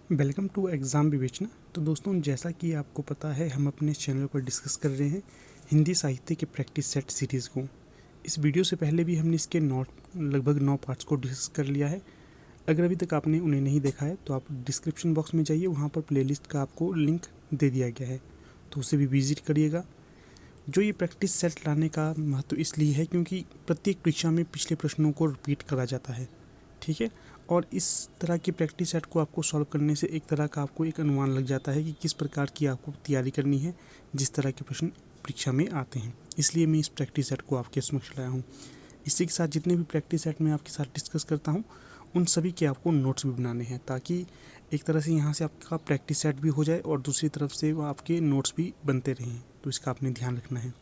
Welcome to exam विवेचना। तो दोस्तों, जैसा कि आपको पता है, हम अपने चैनल पर डिस्कस कर रहे हैं हिंदी साहित्य के प्रैक्टिस सेट सीरीज़ को। इस वीडियो से पहले भी हमने इसके लगभग 9 पार्ट्स को डिस्कस कर लिया है। अगर अभी तक आपने उन्हें नहीं देखा है तो आप डिस्क्रिप्शन बॉक्स में जाइए, वहाँ पर प्लेलिस्ट का आपको लिंक दे दिया गया है, तो उसे भी विजिट करिएगा। जो ये प्रैक्टिस सेट लाने का महत्व इसलिए है क्योंकि प्रत्येक परीक्षा में पिछले प्रश्नों को रिपीट करा जाता है, ठीक है। और इस तरह की प्रैक्टिस सेट को आपको सॉल्व करने से एक तरह का आपको एक अनुमान लग जाता है कि किस प्रकार की आपको तैयारी करनी है जिस तरह के प्रश्न परीक्षा में आते हैं। इसलिए मैं इस प्रैक्टिस सेट को आपके समक्ष लाया हूँ। इसी के साथ जितने भी प्रैक्टिस सेट मैं आपके साथ डिस्कस करता हूँ उन सभी के आपको नोट्स भी बनाने हैं, ताकि एक तरह से यहाँ से आपका प्रैक्टिस सेट भी हो जाए और दूसरी तरफ से वो आपके नोट्स भी बनते रहें। तो इसका आपने ध्यान रखना है।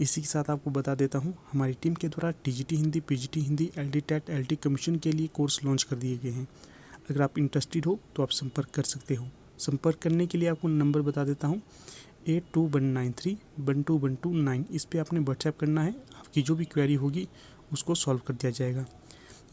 इसी के साथ आपको बता देता हूँ, हमारी टीम के द्वारा TGT Hindi, PGT Hindi, LD TET, LT commission के लिए कोर्स लॉन्च कर दिए गए हैं। अगर आप इंटरेस्टेड हो तो आप संपर्क कर सकते हो। संपर्क करने के लिए आपको नंबर बता देता हूँ 8193312129। इस पर आपने व्हाट्सएप करना है। आपकी जो भी क्वेरी होगी उसको सॉल्व कर दिया जाएगा।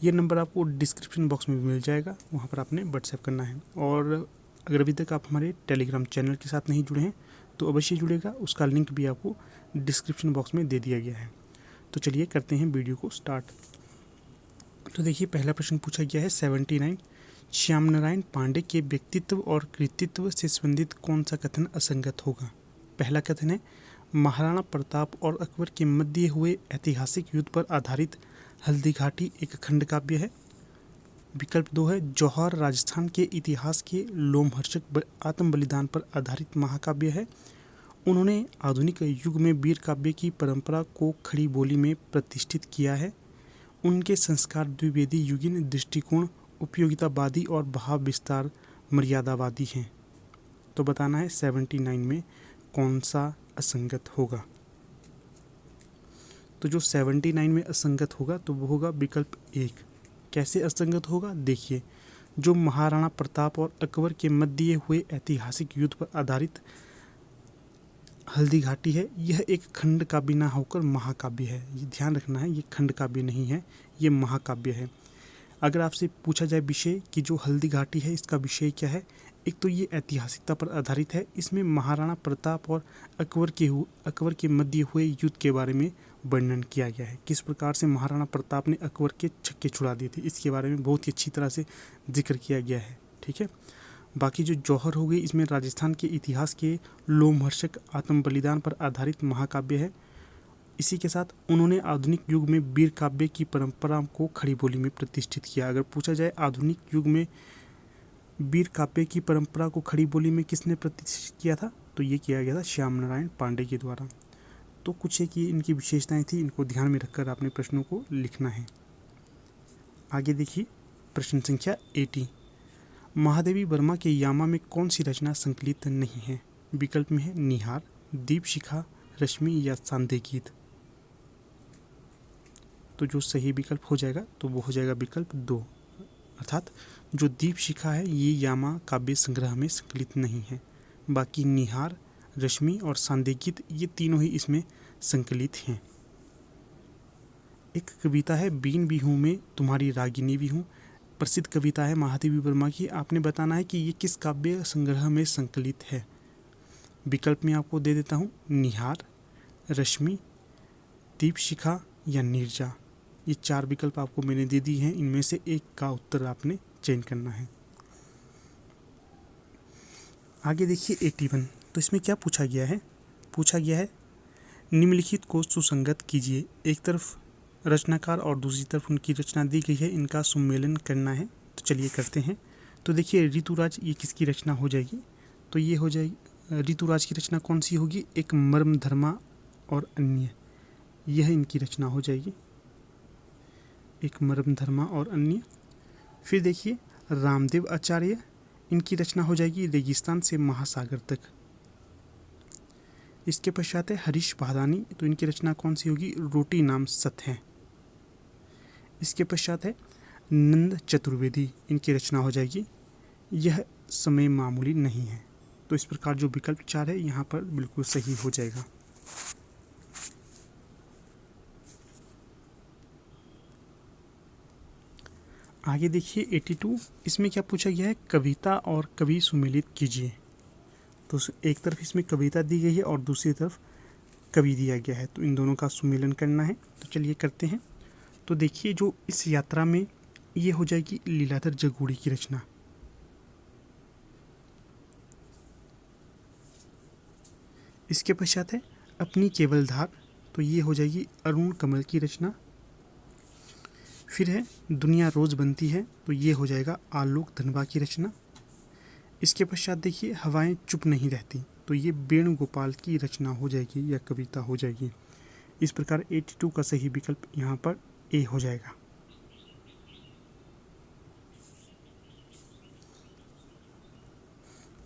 ये नंबर आपको डिस्क्रिप्शन बॉक्स में भी मिल जाएगा, वहाँ पर आपने व्हाट्सएप करना है। और अगर अभी तक आप हमारे टेलीग्राम चैनल के साथ नहीं जुड़े हैं तो अवश्य जुड़ेगा, उसका लिंक भी आपको डिस्क्रिप्शन बॉक्स में दे दिया गया है। तो चलिए करते हैं वीडियो को स्टार्ट। तो देखिए, पहला प्रश्न पूछा गया है 79। श्याम नारायण पांडे के व्यक्तित्व और कृतित्व से संबंधित कौन सा कथन असंगत होगा? पहला कथन है, महाराणा प्रताप और अकबर के मध्य हुए ऐतिहासिक युद्ध पर आधारित हल्दी घाटी एक खंड काव्य है। विकल्प 2 है, जौहर राजस्थान के इतिहास के लोमहर्षक आत्म बलिदान पर आधारित महाकाव्य है। उन्होंने आधुनिक युग में वीर काव्य की परंपरा को खड़ी बोली में प्रतिष्ठित किया है। उनके संस्कार द्विवेदी युगीन दृष्टिकोण उपयोगितावादी और भाव विस्तार मर्यादावादी हैं। तो बताना है 79 में कौन सा असंगत होगा। तो जो 79 में असंगत होगा तो वो होगा विकल्प 1। कैसे असंगत होगा? देखिए, जो महाराणा प्रताप और अकबर के मध्य हुए ऐतिहासिक युद्ध पर आधारित हल्दी घाटी है, यह एक खंड काव्य ना होकर महाकाव्य है। ये ध्यान रखना है, ये खंड काव्य नहीं है, ये महाकाव्य है। अगर आपसे पूछा जाए विषय कि जो हल्दी घाटी है इसका विषय क्या है, एक तो ये ऐतिहासिकता पर आधारित है। इसमें महाराणा प्रताप और अकबर के मध्य हुए युद्ध के बारे में वर्णन किया गया है। किस प्रकार से महाराणा प्रताप ने अकबर के छक्के छुड़ा दिए थे, इसके बारे में बहुत ही अच्छी तरह से जिक्र किया गया है, ठीक है। बाकी जो जौहर हो गई, इसमें राजस्थान के इतिहास के लोमहर्षक आत्म बलिदान पर आधारित महाकाव्य है। इसी के साथ उन्होंने आधुनिक युग में वीर काव्य की परंपरा को खड़ी बोली में प्रतिष्ठित किया। अगर पूछा जाए आधुनिक युग में वीर काव्य की परंपरा को खड़ी बोली में किसने प्रतिष्ठित किया था, तो ये किया गया था श्याम नारायण पांडे के द्वारा। तो कुछ एक ये इनकी विशेषताएं थी, इनको ध्यान में रखकर आपने प्रश्नों को लिखना है। आगे देखिए, प्रश्न संख्या 80। महादेवी वर्मा के यामा में कौन सी रचना संकलित नहीं है? विकल्प में है निहार, दीपशिखा, रश्मि या सांध्य गीत। तो जो सही विकल्प हो जाएगा तो वो हो जाएगा विकल्प 2, अर्थात जो दीपशिखा है ये यामा काव्य संग्रह में संकलित नहीं है। बाकी निहार, रश्मि और सांध्य गीत ये तीनों ही इसमें संकलित हैं। एक कविता है, बीन भी हूँ मैं तुम्हारी रागिनी भी हूँ, प्रसिद्ध कविता है महादेवी वर्मा की। आपने बताना है कि ये किस काव्य संग्रह में संकलित है। विकल्प में आपको दे देता हूँ, निहार, रश्मि, दीपशिखा या नीरजा। ये 4 विकल्प आपको मैंने दे दी हैं, इनमें से एक का उत्तर आपने चयन करना है। आगे देखिए 81। तो इसमें क्या पूछा गया है? पूछा गया है, निम्नलिखित को सुसंगत कीजिए। एक तरफ रचनाकार और दूसरी तरफ उनकी रचना दी गई है, इनका सम्मेलन करना है। तो चलिए करते हैं। तो देखिए, ऋतुराज ये किसकी रचना हो जाएगी? तो ये हो जाएगी, ऋतुराज की रचना कौन सी होगी? एक मर्म धर्मा और अन्य, यह इनकी रचना हो जाएगी, एक मर्म धर्मा और अन्य। फिर देखिए, रामदेव आचार्य, इनकी रचना हो जाएगी रेगिस्तान से महासागर तक। इसके पश्चात है हरीश भादानी, तो इनकी रचना कौन सी होगी? रोटी नाम सत है। इसके पश्चात है नंद चतुर्वेदी, इनकी रचना हो जाएगी यह समय मामूली नहीं है। तो इस प्रकार जो विकल्प 4 है यहाँ पर बिल्कुल सही हो जाएगा। आगे देखिए 82, इसमें क्या पूछा गया है, कविता और कवि सुमेलित कीजिए। तो एक तरफ इसमें कविता दी गई है और दूसरी तरफ कवि दिया गया है, तो इन दोनों का सुमेलन करना है। तो चलिए करते हैं। तो देखिए जो इस यात्रा में ये हो जाएगी लीलाधर जगूड़ी की रचना। इसके पश्चात है अपनी केवल धार, तो ये हो जाएगी अरुण कमल की रचना। फिर है दुनिया रोज बनती है, तो ये हो जाएगा आलोक धनवा की रचना। इसके पश्चात देखिए हवाएं चुप नहीं रहती, तो ये वेणुगोपाल की रचना हो जाएगी या कविता हो जाएगी। इस प्रकार 82 का सही विकल्प यहाँ पर ए हो जाएगा।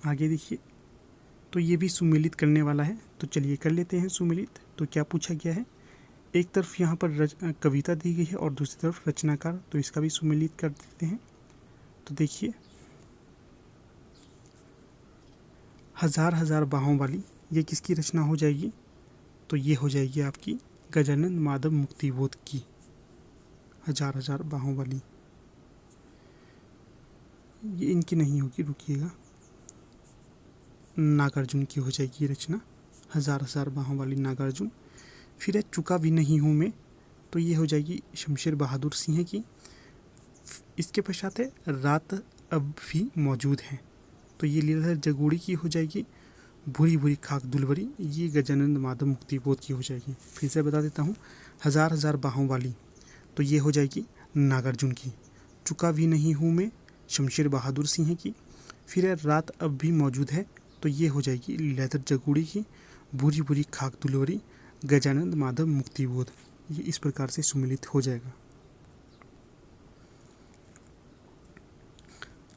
आगे देखिए तो ये भी सुमेलित करने वाला है, तो चलिए कर लेते हैं सुमेलित। तो क्या पूछा गया है, एक तरफ यहाँ पर कविता दी गई है और दूसरी तरफ रचनाकार, तो इसका भी सुमेलित कर देते हैं। तो देखिए हजार हजार बाहों वाली, ये किसकी रचना हो जाएगी, तो ये हो जाएगी आपकी गजानन माधव मुक्तिबोध की। हजार हजार बाहों वाली ये इनकी नहीं होगी, रुकिएगा, नागार्जुन की हो जाएगी रचना, हजार हजार बाहों वाली नागार्जुन। फिर है चुका भी नहीं हूँ मैं, तो ये हो जाएगी शमशेर बहादुर सिंह की। इसके पश्चात है रात अब भी मौजूद है, तो ये लीलाधर जगूड़ी की हो जाएगी। भूरी भूरी खाक दुलवरी, ये गजानंद माधव मुक्तिबोध की हो जाएगी। फिर से बता देता हूँ, हजार हजार बाहों वाली, तो ये हो जाएगी नागार्जुन की। चुका भी नहीं हूँ मैं, शमशेर बहादुर सिंह की। फिर है रात अब भी मौजूद है, तो ये हो जाएगी लीलाधर जगूड़ी की। भूरी भूरी खाक दुलवरी, गजानंद माधव मुक्तिबोध, ये इस प्रकार से सुमेलित हो जाएगा।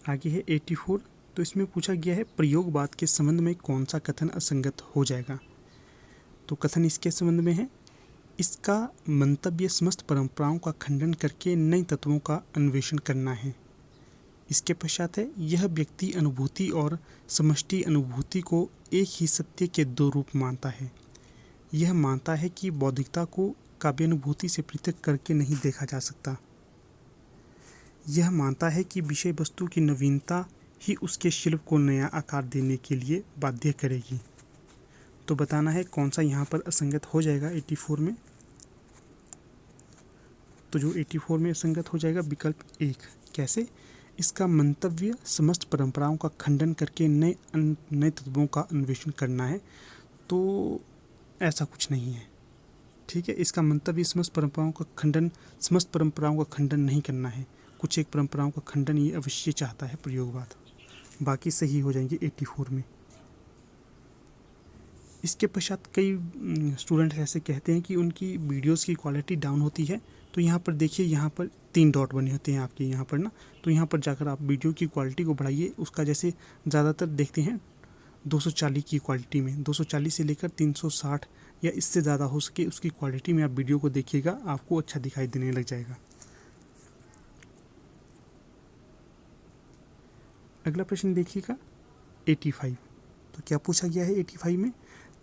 आगे है 84, तो इसमें पूछा गया है प्रयोगवाद के संबंध में कौन सा कथन असंगत हो जाएगा। तो कथन इसके संबंध में है, इसका मंतव्य समस्त परंपराओं का खंडन करके नए तत्वों का अन्वेषण करना है। इसके पश्चात है यह व्यक्ति अनुभूति और समष्टि अनुभूति को एक ही सत्य के दो रूप मानता है। यह मानता है कि बौद्धिकता को काव्यानुभूति से पृथक करके नहीं देखा जा सकता। यह मानता है कि विषय वस्तु की नवीनता ही उसके शिल्प को नया आकार देने के लिए बाध्य करेगी। तो बताना है कौन सा यहाँ पर असंगत हो जाएगा 84 में। तो जो 84 में असंगत हो जाएगा विकल्प 1। कैसे, इसका मंतव्य समस्त परंपराओं का खंडन करके नए तत्वों का अन्वेषण करना है, तो ऐसा कुछ नहीं है। ठीक है, इसका मंतव्य समस्त परंपराओं का खंडन नहीं करना है। कुछ एक परंपराओं का खंडन ये अवश्य चाहता है प्रयोगवाद, बाकी सही हो जाएंगे 84 में। इसके पश्चात कई स्टूडेंट्स ऐसे कहते हैं कि उनकी वीडियोस की क्वालिटी डाउन होती है, तो यहाँ पर देखिए, यहाँ पर 3 डॉट बने होते हैं आपके यहाँ पर ना, तो यहाँ पर जाकर आप वीडियो की क्वालिटी को बढ़ाइए। उसका जैसे ज़्यादातर देखते हैं 240 की क्वालिटी में, 240 से लेकर 360 या इससे ज़्यादा हो सके उसकी क्वालिटी में आप वीडियो को देखिएगा, आपको अच्छा दिखाई देने लग जाएगा। अगला प्रश्न देखिएगा 85, तो क्या पूछा गया है 85 में,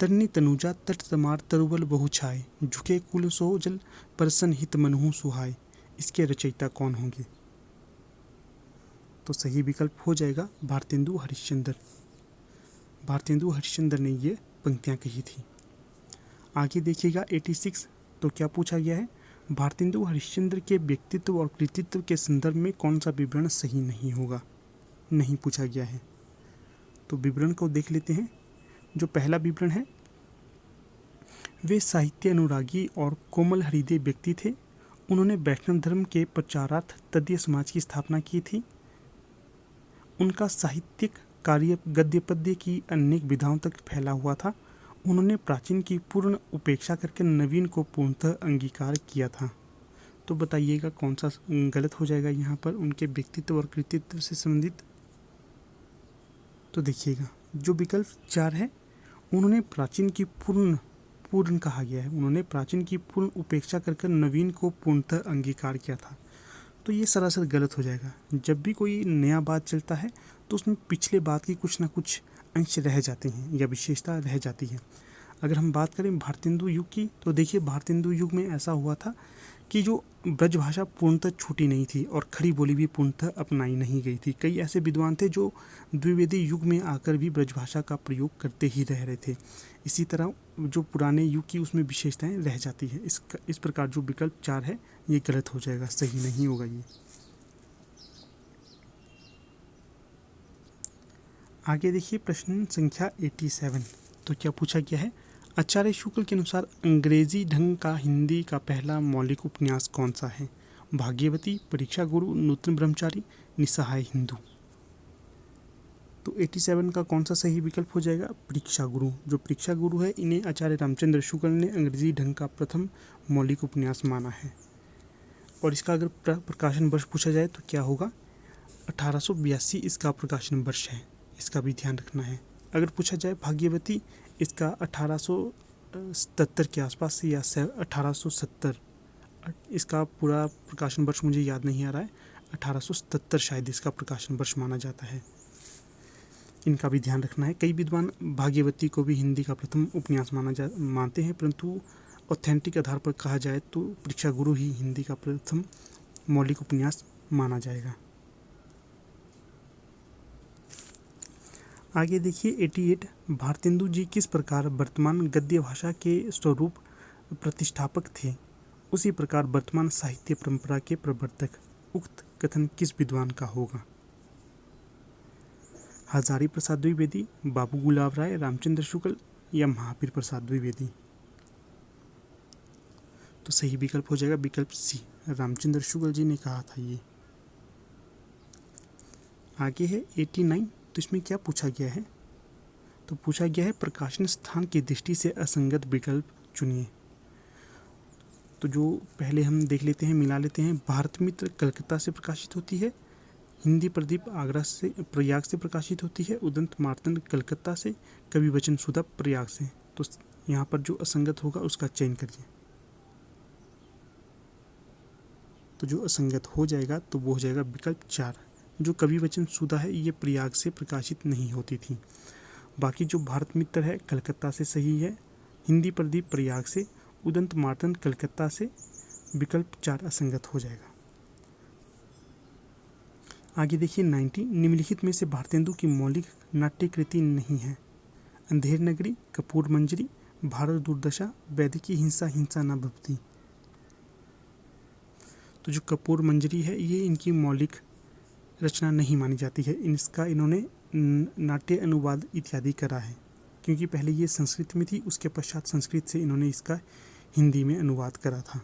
तरनी तनुजा तट तमार तरुवल बहु छाए, झुके कुल सो जल परसन हित मनहु सुहाय, इसके रचयिता कौन होंगे। तो सही विकल्प हो जाएगा भारतेंदु हरिश्चंद्र। भारतेंदु हरिश्चंद्र ने ये पंक्तियाँ कही थी। आगे देखिएगा 86, तो क्या पूछा गया है, भारतेंदु हरिश्चंद्र के व्यक्तित्व और कृतित्व के संदर्भ में कौन सा विवरण सही नहीं होगा, नहीं पूछा गया है। तो विवरण को देख लेते हैं। जो पहला विवरण है, वे साहित्य अनुरागी और कोमल हृदय व्यक्ति थे। उन्होंने वैष्णव धर्म के प्रचारार्थ तदीय समाज की स्थापना की थी। उनका साहित्यिक कार्य गद्य पद्य की अनेक विधाओं तक फैला हुआ था। उन्होंने प्राचीन की पूर्ण उपेक्षा करके नवीन को पूर्णतः अंगीकार किया था। तो बताइएगा कौन सा गलत हो जाएगा यहाँ पर उनके व्यक्तित्व और कृतित्व से संबंधित। तो देखिएगा जो विकल्प 4 है, उन्होंने प्राचीन की पूर्ण कहा गया है, उन्होंने प्राचीन की पूर्ण उपेक्षा कर नवीन को पूर्णतः अंगीकार किया था। तो ये सरासर गलत हो जाएगा। जब भी कोई नया बात चलता है तो उसमें पिछले बात की कुछ ना कुछ अंश रह जाते हैं या विशेषता रह जाती है। अगर हम बात करें भारतेंदु युग की, तो देखिए भारतेंदु युग में ऐसा हुआ था कि जो ब्रजभाषा पूर्णतः छूटी नहीं थी और खड़ी बोली भी पूर्णतः अपनाई नहीं गई थी। कई ऐसे विद्वान थे जो द्विवेदी युग में आकर भी ब्रजभाषा का प्रयोग करते ही रह रहे थे। इसी तरह जो पुराने युग की उसमें विशेषताएं रह जाती है। इस प्रकार जो विकल्प 4 है ये गलत हो जाएगा, सही नहीं होगा ये। आगे देखिए प्रश्न संख्या 87। तो क्या पूछा गया है, आचार्य शुक्ल के अनुसार अंग्रेजी ढंग का हिंदी का पहला मौलिक उपन्यास कौन सा है? भाग्यवती, परीक्षा गुरु, नूतन ब्रह्मचारी, निस्सहाय हिंदू। तो 87 का कौन सा सही विकल्प हो जाएगा? परीक्षा गुरु। जो परीक्षा गुरु है इन्हें आचार्य रामचंद्र शुक्ल ने अंग्रेजी ढंग का प्रथम मौलिक उपन्यास माना है। और इसका अगर प्रकाशन वर्ष पूछा जाए तो क्या होगा? 1882 इसका प्रकाशन वर्ष है, इसका भी ध्यान रखना है। अगर पूछा जाए भाग्यवती, इसका 1877 के आसपास से या 1870, इसका पूरा प्रकाशन वर्ष मुझे याद नहीं आ रहा है, 1877 शायद इसका प्रकाशन वर्ष माना जाता है। इनका भी ध्यान रखना है। कई विद्वान भाग्यवती को भी हिंदी का प्रथम उपन्यास मानते हैं, परंतु ऑथेंटिक आधार पर कहा जाए तो परीक्षा गुरु ही हिंदी का प्रथम मौलिक उपन्यास माना जाएगा। आगे देखिए 88, भारतेंदु जी किस प्रकार वर्तमान गद्य भाषा के स्वरूप प्रतिष्ठापक थे, उसी प्रकार वर्तमान साहित्य परंपरा के प्रवर्तक। उक्त कथन किस विद्वान का होगा? हजारी प्रसाद द्विवेदी, बाबू गुलाब राय, रामचंद्र शुक्ल या महावीर प्रसाद द्विवेदी। तो सही विकल्प हो जाएगा विकल्प सी, रामचंद्र शुक्ल जी ने कहा था ये। आगे है 89। तो इसमें क्या पूछा गया है? तो पूछा गया है प्रकाशन स्थान की दृष्टि से असंगत विकल्प चुनिए। तो जो पहले हम देख लेते हैं, मिला लेते हैं। भारत मित्र कलकत्ता से प्रकाशित होती है, हिंदी प्रदीप आगरा से प्रयाग से प्रकाशित होती है, उदंत मार्तंड कलकत्ता से, कवि वचन सुधा प्रयाग से। तो यहाँ पर जो असंगत होगा उसका चयन करिए। तो जो असंगत हो जाएगा तो वो हो जाएगा विकल्प 4। जो कवि वचन सुधा है ये प्रयाग से प्रकाशित नहीं होती थी। बाकी जो भारत मित्र है कलकत्ता से सही है, हिंदी प्रदीप प्रयाग से, उदंत मार्तंड कलकत्ता से। विकल्प 4 असंगत हो जाएगा। आगे देखिए 90, निम्नलिखित में से भारतेंदु की मौलिक नाट्य कृति नहीं है। अंधेर नगरी, कपूर मंजरी, भारत दुर्दशा, वैदिकी हिंसा हिंसा न भवती। तो जो कपूर मंजरी है ये इनकी मौलिक रचना नहीं मानी जाती है। इसका इन्होंने नाट्य अनुवाद इत्यादि करा है, क्योंकि पहले ये संस्कृत में थी, उसके पश्चात संस्कृत से इन्होंने इसका हिंदी में अनुवाद करा था।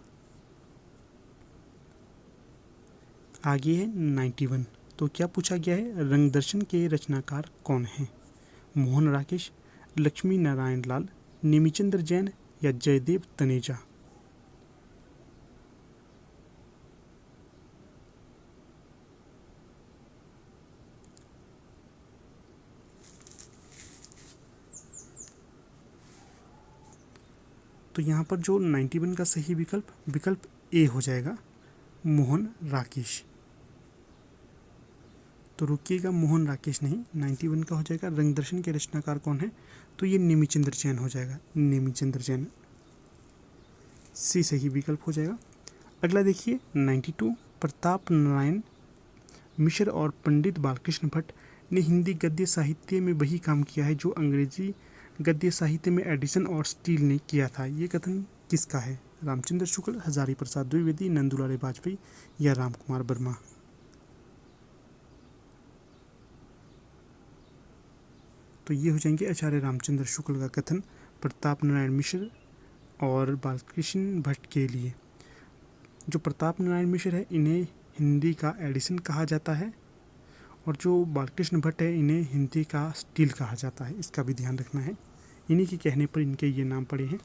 आगे है 91। तो क्या पूछा गया है, रंग दर्शन के रचनाकार कौन हैं? मोहन राकेश, लक्ष्मी नारायण लाल, नेमीचंद्र जैन या जयदेव तनेजा। तो यहाँ पर जो 91 का सही विकल्प ए हो जाएगा, मोहन राकेश। तो रुकिएगा, मोहन राकेश नहीं, 91 का हो जाएगा रंग दर्शन के रचनाकार कौन है? तो ये नेमीचंद्र जैन हो जाएगा, नेमीचंद्र जैन। सी सही विकल्प हो जाएगा। अगला देखिए 92, प्रताप नारायण मिश्र और पंडित बालकृष्ण भट्ट ने हिंदी गद्य साहित्य में वही काम किया है जो अंग्रेजी गद्य साहित्य में एडिसन और स्टील ने किया था। ये कथन किसका है? रामचंद्र शुक्ल, हजारी प्रसाद द्विवेदी, नंदुलाल वाजपेयी या राम कुमार वर्मा। तो ये हो जाएंगे आचार्य रामचंद्र शुक्ल का कथन प्रताप नारायण मिश्र और बालकृष्ण भट्ट के लिए। जो प्रताप नारायण मिश्र है इन्हें हिंदी का एडिसन कहा जाता है, और जो बालकृष्ण भट्ट है इन्हें हिंदी का स्टील कहा जाता है। इसका भी ध्यान रखना है, इन्हीं के कहने पर इनके ये नाम पड़े हैं।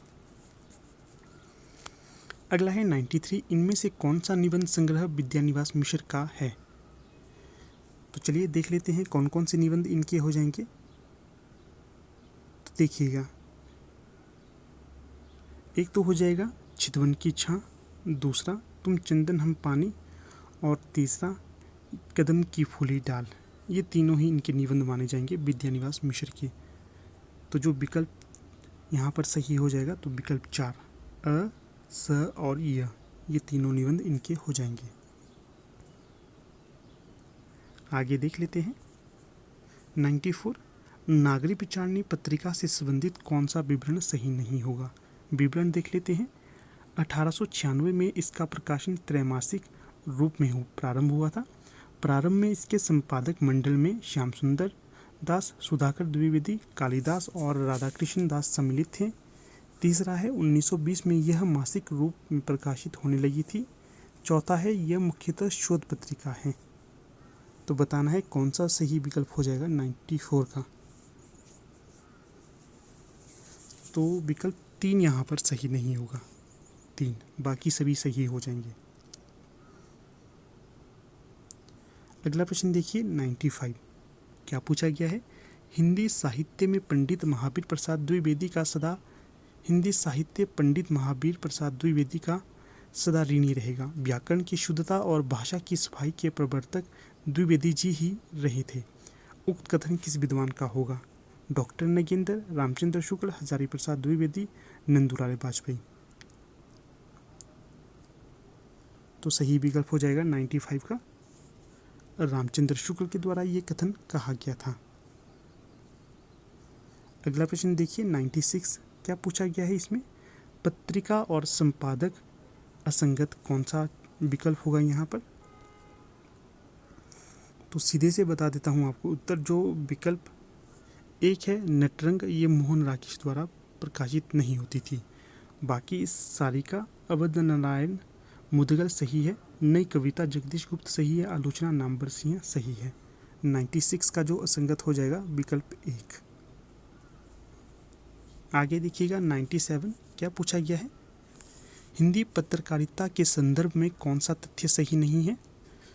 अगला है 93, इनमें से कौन सा निबंध संग्रह विद्यानिवास मिश्र का है? तो चलिए देख लेते हैं कौन कौन से निबंध इनके हो जाएंगे। तो देखिएगा, एक तो हो जाएगा चितवन की छां, दूसरा तुम चंदन हम पानी, और तीसरा कदम की फूली डाल। ये तीनों ही इनके निबंध माने जाएंगे विद्यानिवास मिश्र के। तो जो विकल्प यहाँ पर सही हो जाएगा तो विकल्प 4, अ, स और य। ये तीनों निबंध इनके हो जाएंगे। आगे देख लेते हैं 94, नागरिक विचारणी पत्रिका से संबंधित कौन सा विवरण सही नहीं होगा। विवरण देख लेते हैं। 1896 में इसका प्रकाशन त्रैमासिक रूप में प्रारंभ हुआ था। प्रारंभ में इसके संपादक मंडल में श्याम सुंदर दास, सुधाकर द्विवेदी, कालिदास और राधाकृष्ण दास सम्मिलित थे। तीसरा है 1920 में यह मासिक रूप में प्रकाशित होने लगी थी। चौथा है यह मुख्यतः शोध पत्रिका है। तो बताना है कौन सा सही विकल्प हो जाएगा 94 का। तो विकल्प 3 यहाँ पर सही नहीं होगा, 3, बाकी सभी सही हो जाएंगे। अगला प्रश्न देखिए 95, क्या पूछा गया है। हिंदी साहित्य में पंडित महावीर प्रसाद द्विवेदी का सदा ऋणी रहेगा। व्याकरण की शुद्धता और भाषा की सफाई के प्रवर्तक द्विवेदी जी ही रहे थे। उक्त कथन किस विद्वान का होगा। डॉक्टर नगेंद्र, रामचंद्र शुक्ल, हजारी प्रसाद द्विवेदी, नंदुलाल वाजपेयी। तो सही विकल्प हो जाएगा 95 का, रामचंद्र शुक्ल के द्वारा ये कथन कहा गया था। अगला प्रश्न देखिए 96, क्या पूछा गया है इसमें। पत्रिका और संपादक असंगत, कौन सा विकल्प होगा यहाँ पर। तो सीधे से बता देता हूँ आपको उत्तर। जो विकल्प 1 है नटरंग, ये मोहन राकेश द्वारा प्रकाशित नहीं होती थी। बाकी सारिका अवध नारायण मुदगल सही है। नई कविता जगदीश गुप्त सही है। आलोचना नामवर सिंह सही है। 96 का जो असंगत हो जाएगा विकल्प 1। आगे देखिएगा 97, क्या पूछा गया है। हिंदी पत्रकारिता के संदर्भ में कौन सा तथ्य सही नहीं है।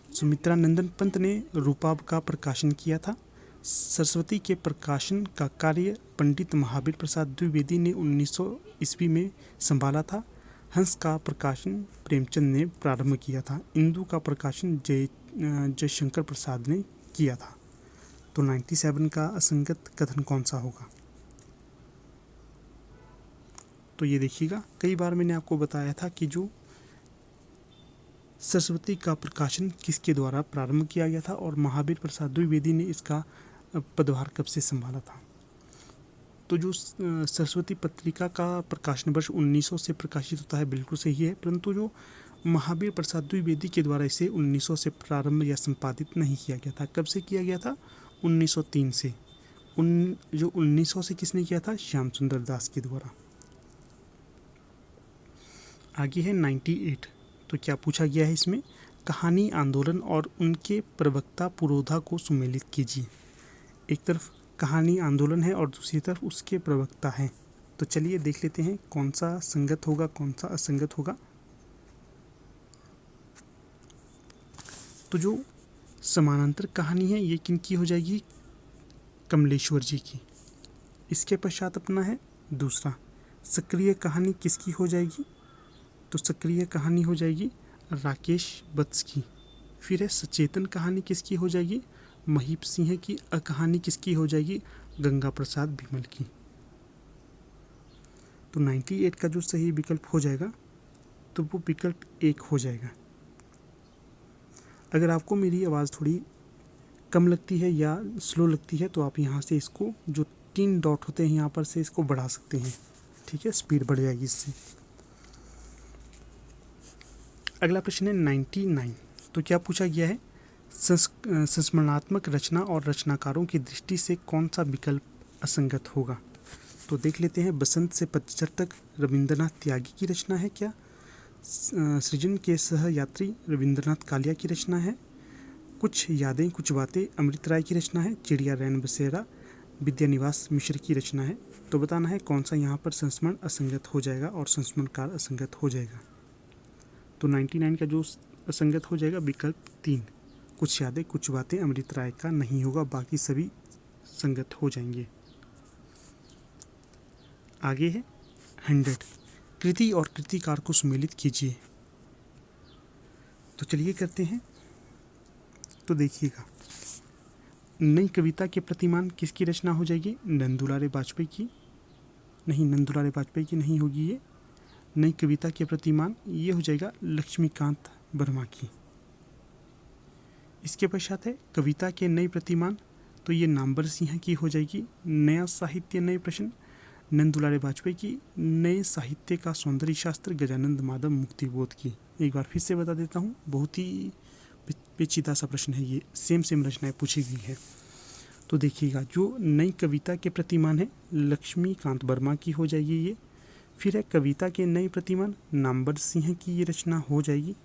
सुमित्रा नंदन पंत ने रूपाब का प्रकाशन किया था। सरस्वती के प्रकाशन का कार्य पंडित महावीर प्रसाद द्विवेदी ने 1900 ईस्वी में संभाला था। हंस का प्रकाशन प्रेमचंद ने प्रारंभ किया था। इंदु का प्रकाशन जयशंकर प्रसाद ने किया था। तो 97 का असंगत कथन कौन सा होगा। तो ये देखिएगा, कई बार मैंने आपको बताया था कि जो सरस्वती का प्रकाशन किसके द्वारा प्रारंभ किया गया था और महावीर प्रसाद द्विवेदी ने इसका पदभार कब से संभाला था। तो जो सरस्वती पत्रिका का प्रकाशन वर्ष 1900 से प्रकाशित होता है, बिल्कुल सही है, परंतु जो महावीर प्रसाद द्विवेदी के द्वारा इसे 1900 से प्रारंभ या संपादित नहीं किया गया था। कब से किया गया था, 1903 से। जो 1900 से किसने किया था, श्याम सुंदर दास के द्वारा। आगे है 98, तो क्या पूछा गया है इसमें। कहानी आंदोलन और उनके प्रवक्ता पुरोधा को सुमेलित कीजिए। एक तरफ कहानी आंदोलन है और दूसरी तरफ उसके प्रवक्ता हैं। तो चलिए देख लेते हैं कौन सा संगत होगा, कौन सा असंगत होगा। तो जो समानांतर कहानी है ये किनकी हो जाएगी, कमलेश्वर जी की। इसके पश्चात अपना है दूसरा, सक्रिय कहानी किसकी हो जाएगी। तो सक्रिय कहानी हो जाएगी राकेश वत्स की। फिर है सचेतन कहानी किसकी हो जाएगी, महीप सिंह की। कहानी किसकी हो जाएगी, गंगा प्रसाद बिमल की। तो 98 का जो सही विकल्प हो जाएगा तो वो विकल्प 1 हो जाएगा। अगर आपको मेरी आवाज़ थोड़ी कम लगती है या स्लो लगती है तो आप यहाँ से इसको जो 3 डॉट होते हैं यहाँ पर से इसको बढ़ा सकते हैं, ठीक है, स्पीड बढ़ जाएगी इससे। अगला प्रश्न है 99, तो क्या पूछा गया है। संस्मरणात्मक रचना और रचनाकारों की दृष्टि से कौन सा विकल्प असंगत होगा। तो देख लेते हैं। बसंत से पतझड़ तक रविंद्रनाथ त्यागी की रचना है क्या। सृजन के सहयात्री रविंद्रनाथ कालिया की रचना है। कुछ यादें कुछ बातें अमृत राय की रचना है। चिड़िया रैन बसेरा विद्यानिवास मिश्र की रचना है। तो बताना है कौन सा यहाँ पर संस्मरण असंगत हो जाएगा और संस्मरणकार असंगत हो जाएगा। तो 99 का जो असंगत हो जाएगा विकल्प 3, कुछ यादें कुछ बातें अमृत राय का नहीं होगा, बाकी सभी संगत हो जाएंगे। आगे है 100, कृति और कृतिकार को सुमेलित कीजिए। तो चलिए करते हैं। तो देखिएगा, नई कविता के प्रतिमान किसकी रचना हो जाएगी, नंदुलाल वाजपेयी की। नहीं, नंदुलाल वाजपेयी की नहीं होगी ये। नई कविता के प्रतिमान, ये हो जाएगा लक्ष्मीकांत वर्मा की। इसके पश्चात है कविता के नए प्रतिमान, तो ये नामवर सिंह की हो जाएगी। नया साहित्य नए प्रश्न, नंद दुलारे वाजपेयी की। नए साहित्य का सौंदर्य शास्त्र, गजानंद माधव मुक्तिबोध की। एक बार फिर से बता देता हूँ, बहुत ही पेचीदा सा प्रश्न है ये, सेम रचनाएं पूछी गई है। तो देखिएगा, जो नई कविता के प्रतिमान है लक्ष्मीकांत वर्मा की हो जाएगी ये। फिर है कविता के नए प्रतिमान, नामवर सिंह की ये रचना हो जाएगी।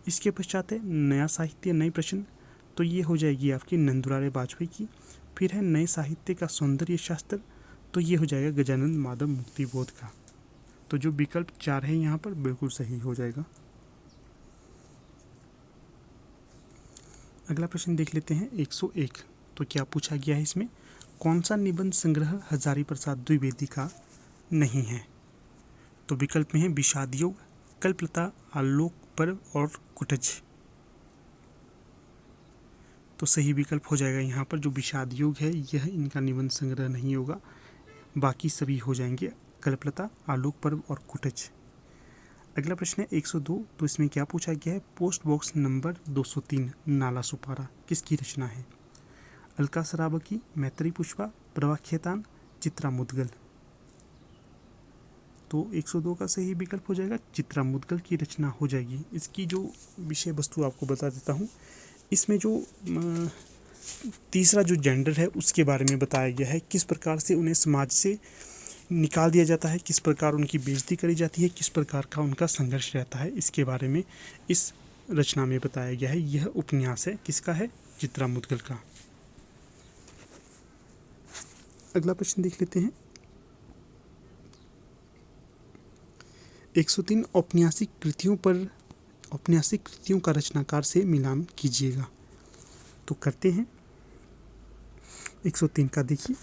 इसके पश्चात है नया साहित्य नए प्रश्न, तो ये हो जाएगी आपकी नंद दुलारे वाजपेयी की। फिर है नए साहित्य का सौंदर्य शास्त्र, तो ये हो जाएगा गजानंद माधव मुक्तिबोध का। तो जो विकल्प 4 है यहाँ पर बिल्कुल सही हो जाएगा। अगला प्रश्न देख लेते हैं 101। तो क्या पूछा गया है इसमें, कौन सा निबंध संग्रह हजारी प्रसाद द्विवेदी का नहीं है? तो विकल्प में है विषाद योग, कल्पलता, आलोक पर्व और कुटज। तो सही विकल्प हो जाएगा यहाँ पर जो विषाद योग है, यह इनका निबंध संग्रह नहीं होगा, बाकी सभी हो जाएंगे कल्पलता, आलोक पर्व और कुटज। अगला प्रश्न है 102। तो इसमें क्या पूछा गया है, पोस्ट बॉक्स नंबर 203 नाला सुपारा किसकी रचना है? अलका सरावगी, मैत्री पुष्पा, प्रभा खेतान, चित्रा मुदगल। तो 102 का सही विकल्प हो जाएगा चित्रा मुदगल की रचना हो जाएगी। इसकी जो विषय वस्तु आपको बता देता हूँ, इसमें जो तीसरा जो जेंडर है उसके बारे में बताया गया है, किस प्रकार से उन्हें समाज से निकाल दिया जाता है, किस प्रकार उनकी बेइज्जती करी जाती है, किस प्रकार का उनका संघर्ष रहता है, इसके बारे में इस रचना में बताया गया है। यह उपन्यास है, किसका है? चित्रा मुदगल का। अगला प्रश्न देख लेते हैं 103। औपन्यासिक कृतियों का रचनाकार से मिलान कीजिएगा। तो करते हैं 103 का। देखिए,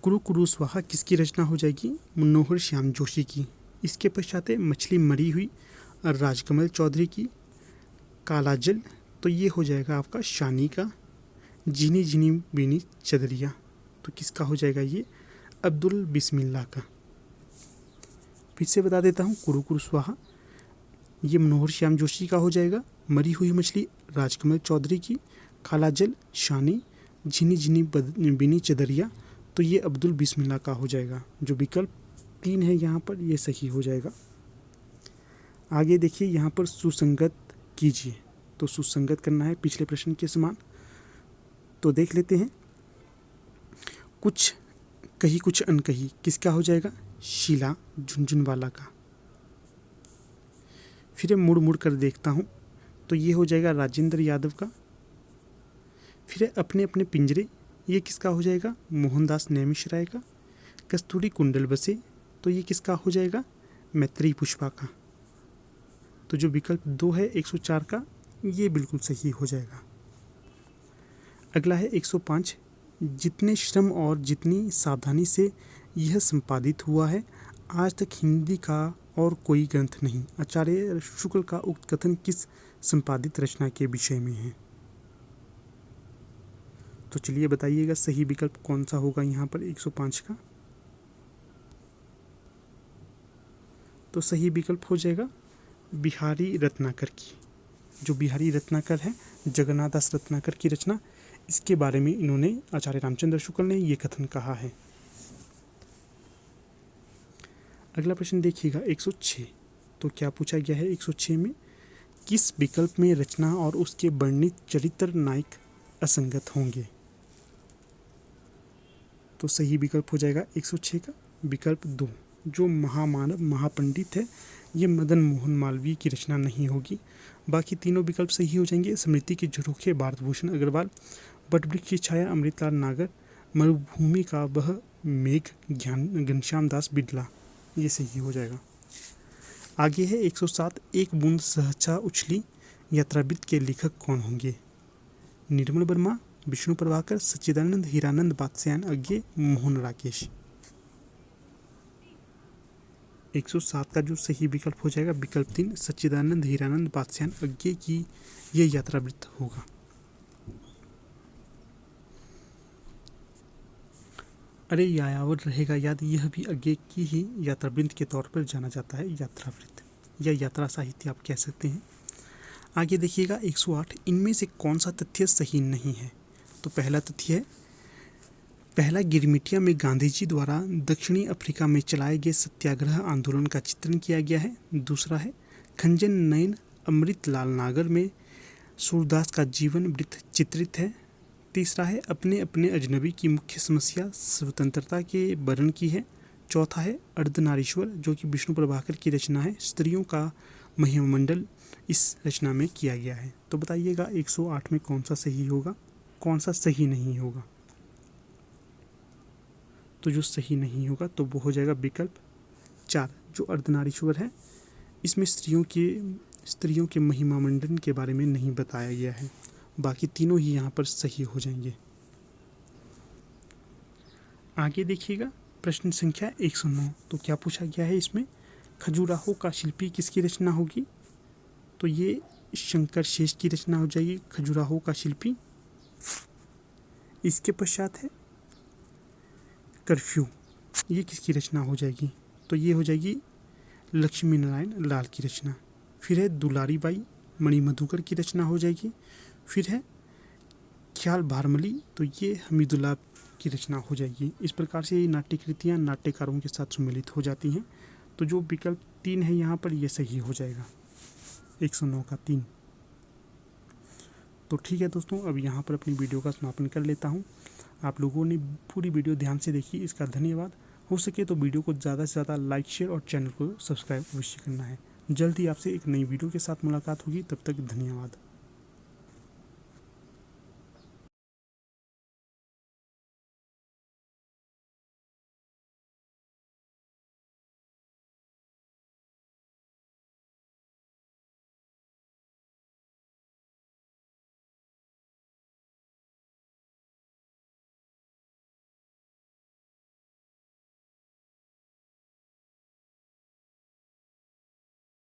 कुरु कुरु स्वाहा किसकी रचना हो जाएगी? मनोहर श्याम जोशी की। इसके पश्चात है मछली मरी हुई, राजकमल चौधरी की। काला जल, तो ये हो जाएगा आपका शानी का। जीनी जीनी बीनी चदरिया, तो किसका हो जाएगा ये? अब्दुल बिस्मिल्लाह का। फिर से बता देता हूँ, कुरु कुरु स्वाहा ये मनोहर श्याम जोशी का हो जाएगा। मरी हुई मछली राजकमल चौधरी की। काला जल शानी, झिनी झिनी बिनी चदरिया, तो ये अब्दुल बिस्मिल्लाह का हो जाएगा। जो विकल्प 3 है यहाँ पर ये सही हो जाएगा। आगे देखिए, यहाँ पर सुसंगत कीजिए, तो सुसंगत करना है पिछले प्रश्न के समान। तो देख लेते हैं, कुछ कही कुछ अनकही किसका हो जाएगा? शीला झुनझुनवाला का। फिर मुड़ मुड़ कर देखता हूँ, तो ये हो जाएगा राजेंद्र यादव का। फिर अपने अपने पिंजरे, ये किसका हो जाएगा? मोहनदास नैमिष राय का। कस्तूरी कुंडल बसे, तो ये किसका हो जाएगा? मैत्री पुष्पा का। तो जो विकल्प 2 है 104 का, ये बिल्कुल सही हो जाएगा। अगला है 105। जितने श्रम और जितनी सावधानी से यह संपादित हुआ है, आज तक हिंदी का और कोई ग्रंथ नहीं। आचार्य शुक्ल का उक्त कथन किस संपादित रचना के विषय में है? तो चलिए बताइएगा सही विकल्प कौन सा होगा यहाँ पर 105 का। तो सही विकल्प हो जाएगा बिहारी रत्नाकर की। जो बिहारी रत्नाकर है, जगन्नाथ दास रत्नाकर की रचना, इसके बारे में इन्होंने, आचार्य रामचंद्र शुक्ल ने ये कथन कहा है। अगला प्रश्न देखिएगा 106। तो क्या पूछा गया है 106 में, किस विकल्प में रचना और उसके वर्णित चरित्र नायक असंगत होंगे? तो सही विकल्प हो जाएगा 106 का विकल्प 2। जो महामानव महापंडित है, ये मदन मोहन मालवीय की रचना नहीं होगी। बाकी तीनों विकल्प सही हो जाएंगे। स्मृति के झरोखे भारत भूषण अग्रवाल, वटवृक्ष की छाया अमृतलाल नागर, मरुभूमि का वह मेघ घनश्याम दास बिड़ला, ये सही हो जाएगा। आगे है 107। एक बूंद सहसा उछली यात्रावृत्त के लेखक कौन होंगे? निर्मल वर्मा, विष्णु प्रभाकर, सच्चिदानंद हीरानंद बादशाहन अज्ञे, मोहन राकेश। 107 का जो सही विकल्प हो जाएगा विकल्प 3, सच्चिदानंद हीरानंद बादशाहन अज्ञे की ये यात्रावृत्त होगा। अरे यायावर रहेगा याद, यह भी आगे की ही यात्रावृत्त के तौर पर जाना जाता है। यात्रावृत्त या यात्रा साहित्य आप कह सकते हैं। आगे देखिएगा 108, इनमें से कौन सा तथ्य सही नहीं है। तो पहला तथ्य है, पहला गिरमिटिया में गांधी जी द्वारा दक्षिणी अफ्रीका में चलाए गए सत्याग्रह आंदोलन का चित्रण किया गया है। दूसरा है, खंजन नयन अमृतलाल नागर में सूरदास का जीवन वृत्त चित्रित है। तीसरा है, अपने अपने अजनबी की मुख्य समस्या स्वतंत्रता के वर्णन की है। चौथा है, अर्धनारीश्वर जो कि विष्णु प्रभाकर की रचना है, स्त्रियों का महिमंडल इस रचना में किया गया है। तो बताइएगा 108 में कौन सा सही होगा, कौन सा सही नहीं होगा। तो जो सही नहीं होगा तो वो हो जाएगा विकल्प 4, जो अर्धनारीश्वर है। इसमें स्त्रियों के महिमा मंडन के बारे में नहीं बताया गया है। बाकी तीनों ही यहाँ पर सही हो जाएंगे। आगे देखिएगा प्रश्न संख्या 109। तो क्या पूछा गया है इसमें, खजुराहो का शिल्पी किसकी रचना होगी। तो ये शंकर शेष की रचना हो जाएगी खजुराहो का शिल्पी। इसके पश्चात है कर्फ्यू, ये किसकी रचना हो जाएगी। तो ये हो जाएगी लक्ष्मी नारायण लाल की रचना। फिर है दुलारी बाई मणिमधुकर की रचना हो जाएगी। फिर है ख्याल भारमली, तो ये हमीदुल्लाह की रचना हो जाएगी। इस प्रकार से ये नाट्य कृतियाँ नाट्यकारों के साथ सम्मिलित हो जाती हैं। तो जो विकल्प 3 है यहाँ पर ये सही हो जाएगा, 109 का 3। तो ठीक है दोस्तों, अब यहाँ पर अपनी वीडियो का समापन कर लेता हूँ। आप लोगों ने पूरी वीडियो ध्यान से देखी, इसका धन्यवाद। हो सके तो वीडियो को ज़्यादा से ज़्यादा लाइक, शेयर और चैनल को सब्सक्राइब अवश्य करना है। जल्द ही आपसे एक नई वीडियो के साथ मुलाकात होगी, तब तक धन्यवाद।